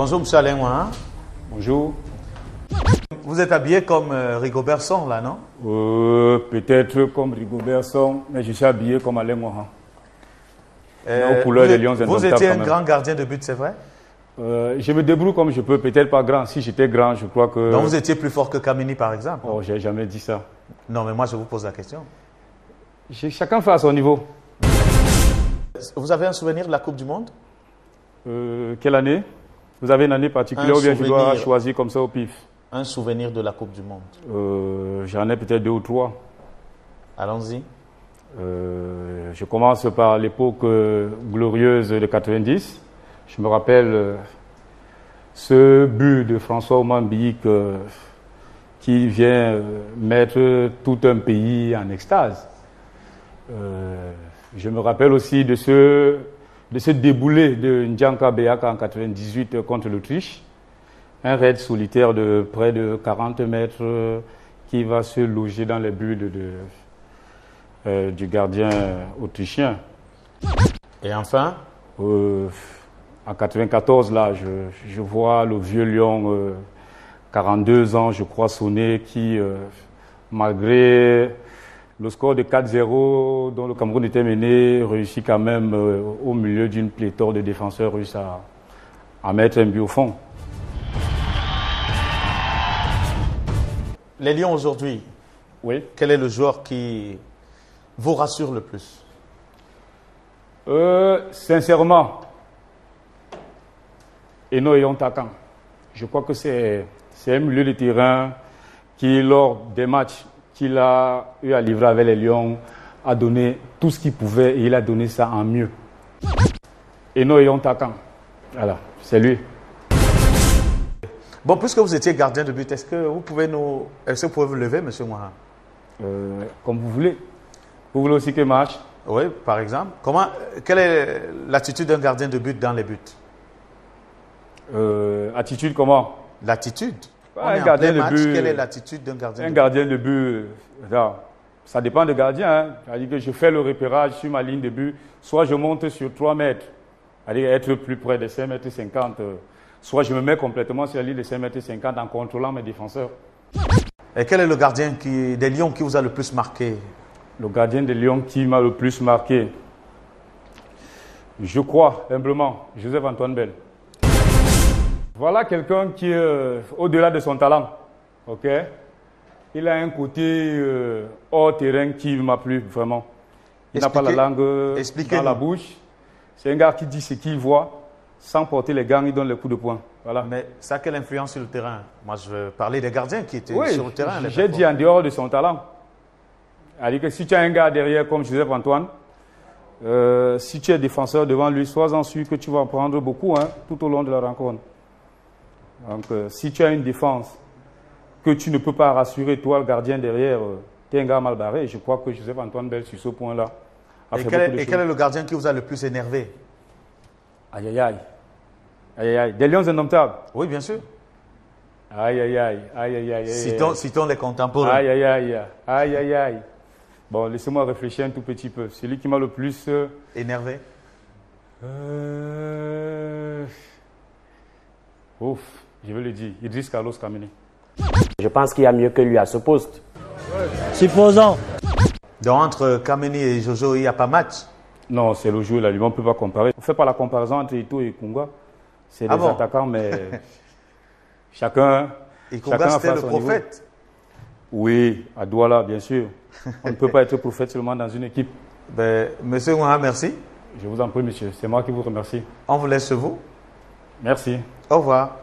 Bonjour, monsieur Alain Ouaha. Bonjour. Vous êtes habillé comme Rigobert Song, là, non? Peut-être comme Rigobert Song, mais je suis habillé comme Alain Ouaha. Aux couleurs des Lions vous étiez un grand gardien de but, c'est vrai? Je me débrouille comme je peux, peut-être pas grand. Si j'étais grand, je crois que... Donc vous étiez plus fort que Kameni, par exemple? Oh, j'ai jamais dit ça. Non, mais moi, je vous pose la question. Chacun fait à son niveau. Vous avez un souvenir de la Coupe du Monde? Quelle année? Vous avez une année particulière ou bien je dois choisir comme ça au pif? Un souvenir de la Coupe du Monde? J'en ai peut-être 2 ou 3. Allons-y. Je commence par l'époque glorieuse de 90. Je me rappelle ce but de François Omambi qui vient mettre tout un pays en extase. Je me rappelle aussi de ce déboulé de Ndjanka Beyaka en 98 contre l'Autriche. Un raid solitaire de près de 40 mètres qui va se loger dans les buts du gardien autrichien. Et enfin? En 94, là, je vois le vieux lion, 42 ans, je crois, sonner, qui, malgré le score de 4-0 dont le Cameroun était mené, réussit quand même, au milieu d'une pléthore de défenseurs russes, à mettre un but au fond. Les Lions aujourd'hui, oui. Quel est le joueur qui vous rassure le plus? Sincèrement, Eno Yontakan. Je crois que c'est un milieu de terrain qui, lors des matchs qu'il a eu à livrer avec les Lions, a donné tout ce qu'il pouvait et il a donné ça en mieux. Eno Yontakan. Voilà, c'est lui. Bon, puisque vous étiez gardien de but, est-ce que vous pouvez vous lever, M. Ouaha? Comme vous voulez. Vous voulez aussi que match? Oui, par exemple. Quelle est l'attitude d'un gardien de but dans les buts? Attitude comment? L'attitude. Un gardien de but. Quelle est l'attitude d'un gardien de but? Un gardien de but, ça dépend du gardien. Hein. C'est-à-dire que je fais le repérage sur ma ligne de but. Soit je monte sur 3 mètres, c'est-à-dire être plus près de 5,50 mètres. Soit je me mets complètement sur la ligne de 5,50 mètres en contrôlant mes défenseurs. Et quel est le gardien des Lions qui vous a le plus marqué? Le gardien des Lions qui m'a le plus marqué, je crois, humblement, Joseph-Antoine Bell. Voilà quelqu'un qui est au-delà de son talent. Ok? Il a un côté hors terrain qui m'a plu vraiment. Il n'a pas la langue dans la bouche. C'est un gars qui dit ce qu'il voit. Sans porter les gants, il donne les coups de poing. Voilà. Mais ça a quelle influence sur le terrain? Moi, je veux parler des gardiens qui étaient sur le terrain. J'ai dit en dehors de son talent. C'est-à-dire que si tu as un gars derrière comme Joseph-Antoine, si tu es défenseur devant lui, sois-en sûr que tu vas en prendre beaucoup tout au long de la rencontre. Donc, si tu as une défense que tu ne peux pas rassurer, toi, le gardien derrière, tu es un gars mal barré. Je crois que Joseph-Antoine Bell, sur ce point-là, a fait beaucoup de choses. Et quel est le gardien qui vous a le plus énervé? Aïe, aïe, aïe. Aïe, aïe, aïe. Des Lions indomptables. Oui, bien sûr. Aïe, aïe, aïe. Aïe, aïe, aïe. Citons les contemporains. Aïe, aïe, aïe. Aïe, aïe, aïe. Bon, laissez-moi réfléchir un tout petit peu. Celui qui m'a le plus... énervé. Ouf, je vais le dire. Idriss Carlos Kameni. Je pense qu'il y a mieux que lui à ce poste. Supposons. Donc, entre Kameni et Jojo, il n'y a pas match? Non, c'est le jeu là. On ne peut pas comparer. On ne fait pas la comparaison entre Ito et Kunga. C'est des attaquants, mais chacun. Et Kunga, c'était le prophète? Niveau. Oui, à Douala, bien sûr. On ne peut pas être prophète seulement dans une équipe. Monsieur Ouaha, merci. Je vous en prie, monsieur. C'est moi qui vous remercie. On vous laisse vous. Merci. Au revoir.